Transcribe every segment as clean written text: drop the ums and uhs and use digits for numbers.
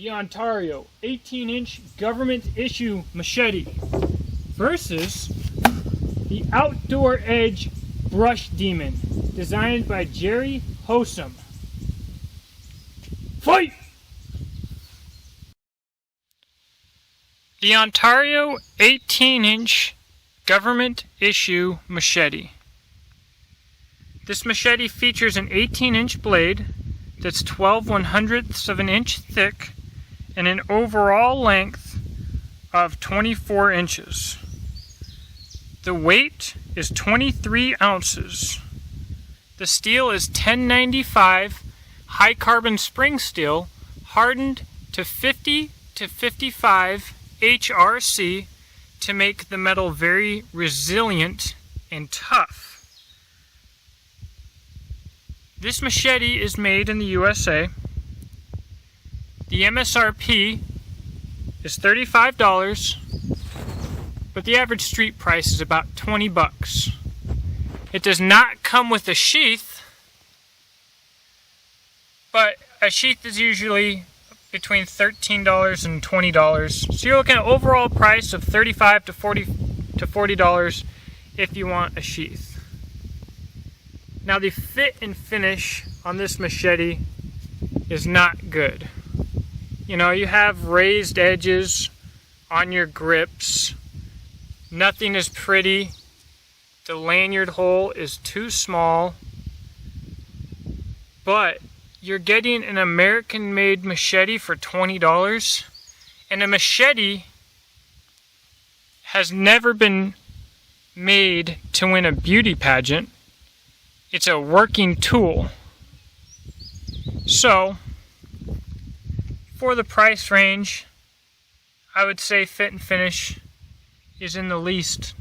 the Ontario 18-inch government issue machete versus the Outdoor Edge brush demon designed by Jerry Hossam. Fight! The Ontario 18-inch government issue machete. This machete features an 18-inch blade that's 12/100ths of an inch thick and an overall length of 24 inches. The weight is 23 ounces. The steel is 1095 high carbon spring steel hardened to 50 to 55 HRC to make the metal very resilient and tough. This machete is made in the USA. The MSRP is $35, but the average street price is about $20. It does not come with a sheath, but a sheath is usually between $13 and $20. So you're looking at an overall price of $35 to $40 if you want a sheath. Now the fit and finish on this machete is not good. You know, you have raised edges on your grips. Nothing is pretty. The lanyard hole is too small. But you're getting an American-made machete for $20. And a machete has never been made to win a beauty pageant. It's a working tool. So, for the price range, I would say fit and finish is in the least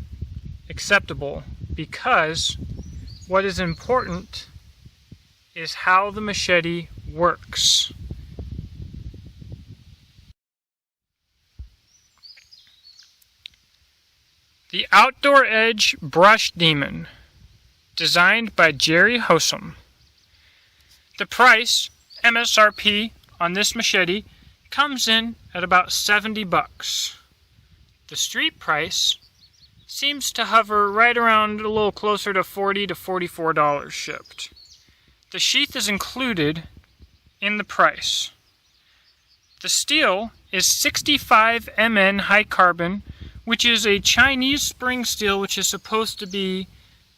acceptable, because what is important is how the machete works. The Outdoor Edge Brush Demon, designed by Jerry Hossam. The price, MSRP, on this machete comes in at about $70. The street price seems to hover right around a little closer to $40 to $44 shipped. The sheath is included in the price. The steel is 65 Mn high carbon, which is a Chinese spring steel, which is supposed to be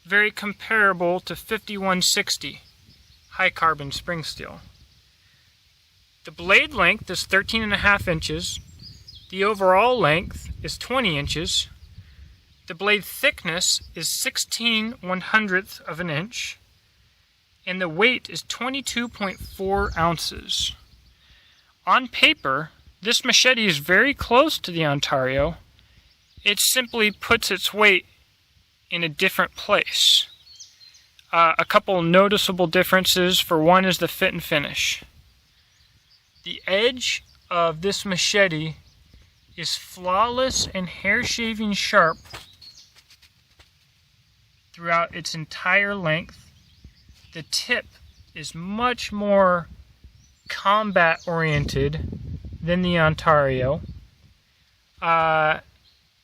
very comparable to 5160 high carbon spring steel. The blade length is 13.5 inches. The overall length is 20 inches. The blade thickness is 16/100th of an inch. And the weight is 22.4 ounces. On paper, this machete is very close to the Ontario. It simply puts its weight in a different place. A couple noticeable differences. For one is the fit and finish. The edge of this machete is flawless and hair-shaving sharp throughout its entire length. The tip is much more combat-oriented than the Ontario. The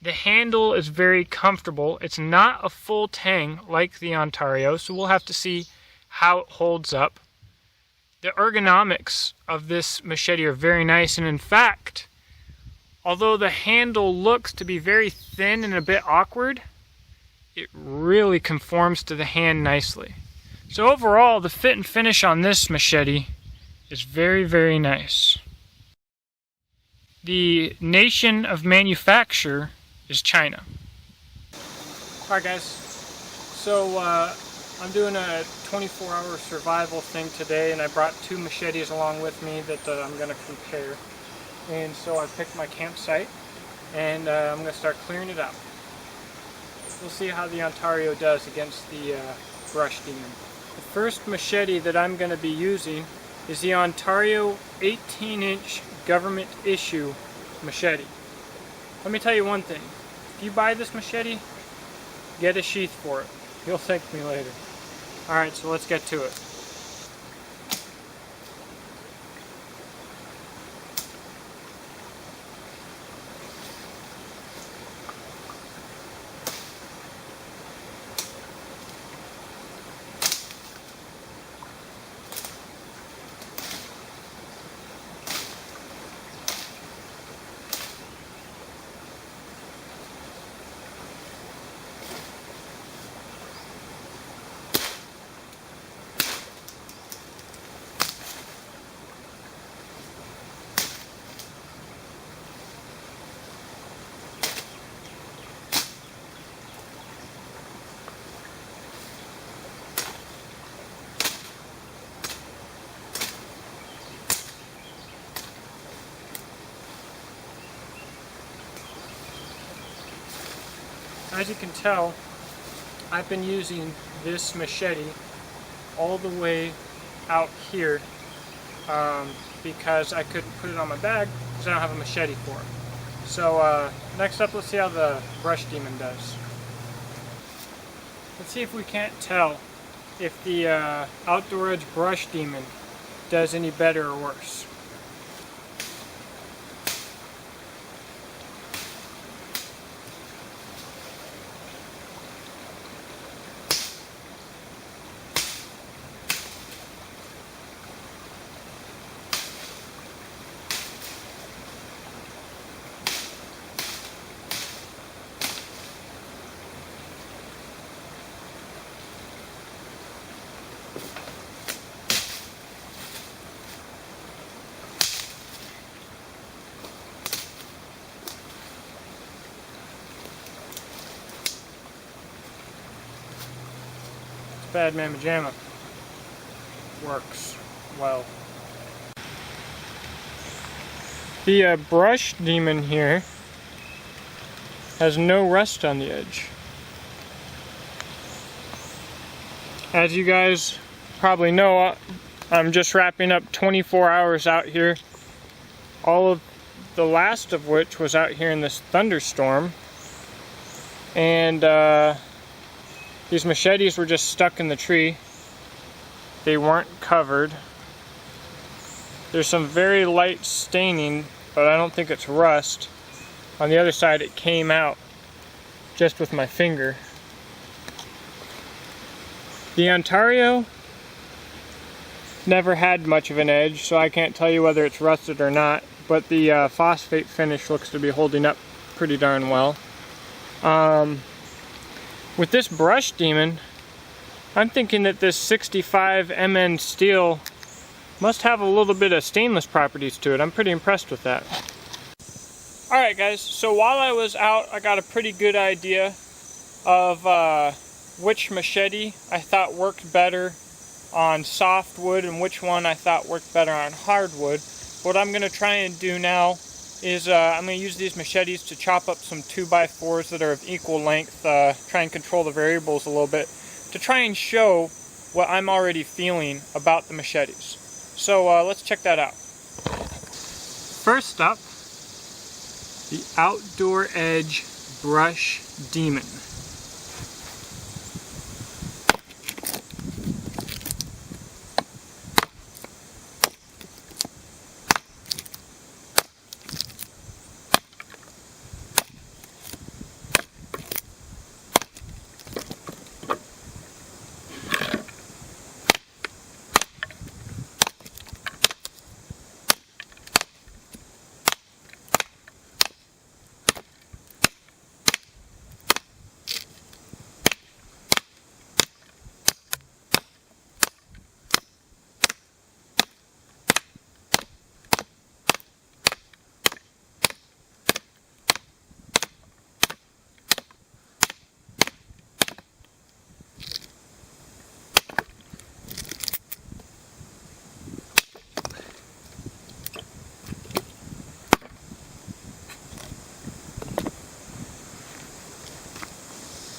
handle is very comfortable. It's not a full tang like the Ontario, so we'll have to see how it holds up. The ergonomics of this machete are very nice, and in fact, although the handle looks to be very thin and a bit awkward, it really conforms to the hand nicely. So overall, the fit and finish on this machete is very, very nice. The nation of manufacture is China. Alright guys, so I'm doing a 24-hour survival thing today, and I brought two machetes along with me that I'm going to compare. And so I picked my campsite, and I'm going to start clearing it out. We'll see how the Ontario does against the brush demon. The first machete that I'm going to be using is the Ontario 18-inch government issue machete. Let me tell you one thing. If you buy this machete, get a sheath for it. You'll thank me later. Alright, so let's get to it. As you can tell, I've been using this machete all the way out here because I couldn't put it on my bag because I don't have a machete for it. So next up, let's see how the brush demon does. Let's see if we can't tell if the Outdoor Edge brush demon does any better or worse. Bad Mamma Jamma works well. The brush demon here has no rust on the edge. As you guys probably know, I'm just wrapping up 24 hours out here, all of the last of which was out here in this thunderstorm, and these machetes were just stuck in the tree. They weren't covered. There's some very light staining, but I don't think it's rust. On the other side, it came out just with my finger. The Ontario never had much of an edge, so I can't tell you whether it's rusted or not, but the phosphate finish looks to be holding up pretty darn well. With this brush demon, I'm thinking that this 65 MN steel must have a little bit of stainless properties to it. I'm pretty impressed with that. Alright guys, so while I was out, I got a pretty good idea of which machete I thought worked better on softwood and which one I thought worked better on hardwood. What I'm going to try and do now is I'm going to use these machetes to chop up some 2x4s that are of equal length, try and control the variables a little bit, to try and show what I'm already feeling about the machetes. So let's check that out. First up, the Outdoor Edge Brush Demon.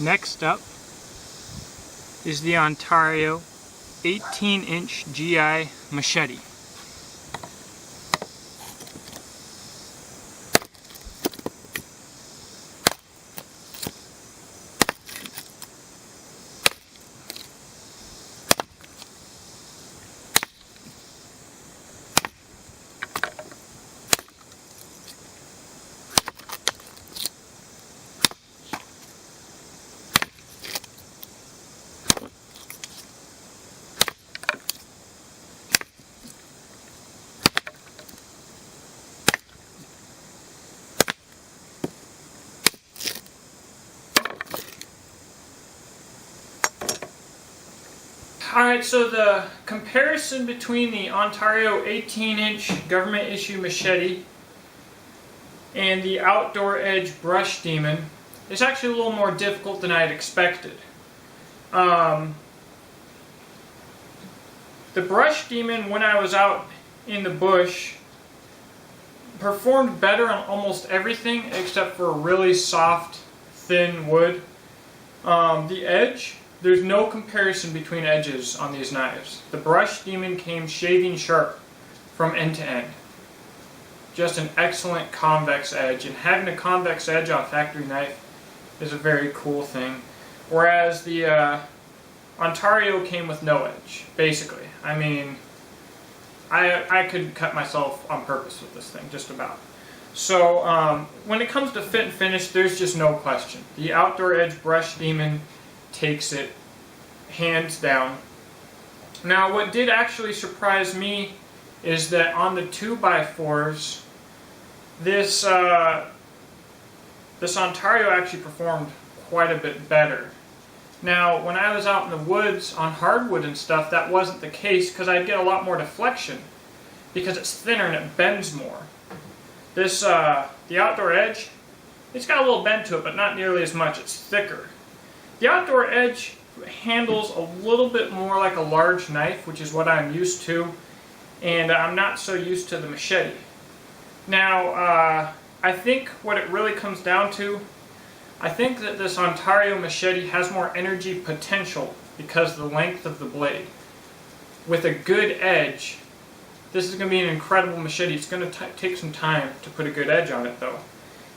Next up is the Ontario 18-inch GI machete. Alright, so the comparison between the Ontario 18-inch government issue machete and the Outdoor Edge Brush Demon is actually a little more difficult than I had expected. The Brush Demon, when I was out in the bush, performed better on almost everything except for really soft, thin wood. The edge, there's no comparison between edges on these knives. The Brush Demon came shaving sharp from end to end. Just an excellent convex edge, and having a convex edge on a factory knife is a very cool thing. Whereas the Ontario came with no edge, basically. I mean, I could cut myself on purpose with this thing, just about. So when it comes to fit and finish, there's just no question. The Outdoor Edge Brush Demon takes it hands down. Now, what did actually surprise me is that on the 2x4s, this Ontario actually performed quite a bit better. Now, when I was out in the woods on hardwood and stuff, that wasn't the case because I'd get a lot more deflection because it's thinner and it bends more. This, the Outdoor Edge, it's got a little bend to it, but not nearly as much. It's thicker. The Outdoor Edge handles a little bit more like a large knife, which is what I'm used to, and I'm not so used to the Machete. Now, I think what it really comes down to, I think that this Ontario Machete has more energy potential because of the length of the blade. With a good edge, this is going to be an incredible machete. It's going to take some time to put a good edge on it, though.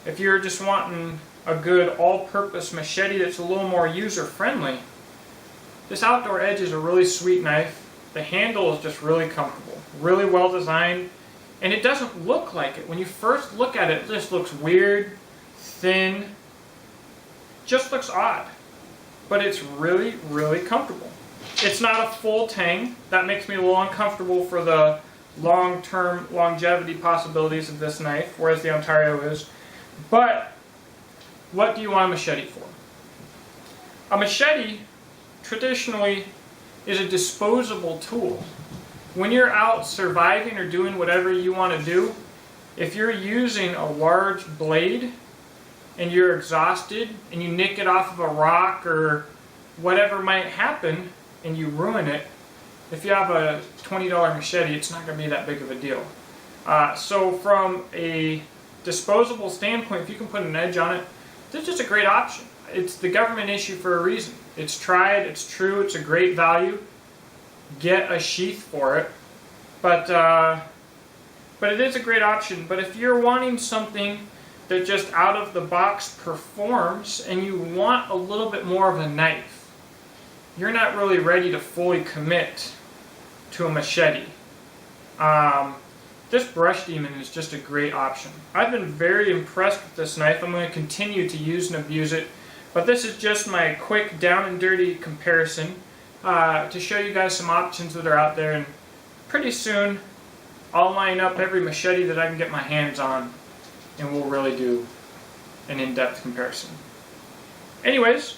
If you're just wanting a good all-purpose machete that's a little more user-friendly, this Outdoor Edge is a really sweet knife. The handle is just really comfortable, really well designed, and it doesn't look like it. When you first look at it, it just looks weird, thin, just looks odd, but it's really, really comfortable. It's not a full tang. That makes me a little uncomfortable for the long-term longevity possibilities of this knife, whereas the Ontario is. But what do you want a machete for? A machete traditionally is a disposable tool. When you're out surviving or doing whatever you want to do, if you're using a large blade and you're exhausted and you nick it off of a rock or whatever might happen and you ruin it, if you have a $20 machete, it's not going to be that big of a deal. So from a disposable standpoint, if you can put an edge on it, this is just a great option. It's the government issue for a reason. It's tried, it's true, it's a great value. Get a sheath for it. But it is a great option. But if you're wanting something that just out of the box performs and you want a little bit more of a knife, you're not really ready to fully commit to a machete. This Brush Demon is just a great option. I've been very impressed with this knife. I'm going to continue to use and abuse it. But this is just my quick down and dirty comparison to show you guys some options that are out there. And pretty soon I'll line up every machete that I can get my hands on and we'll really do an in-depth comparison. Anyways,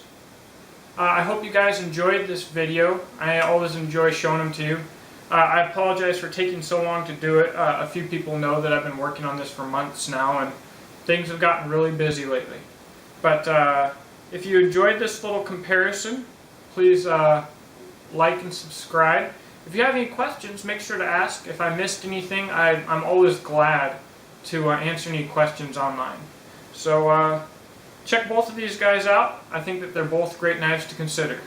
I hope you guys enjoyed this video. I always enjoy showing them to you. I apologize for taking so long to do it. A few people know that I've been working on this for months now and things have gotten really busy lately. But if you enjoyed this little comparison, please like and subscribe. If you have any questions, make sure to ask. If I missed anything, I'm always glad to answer any questions online. So check both of these guys out. I think that they're both great knives to consider.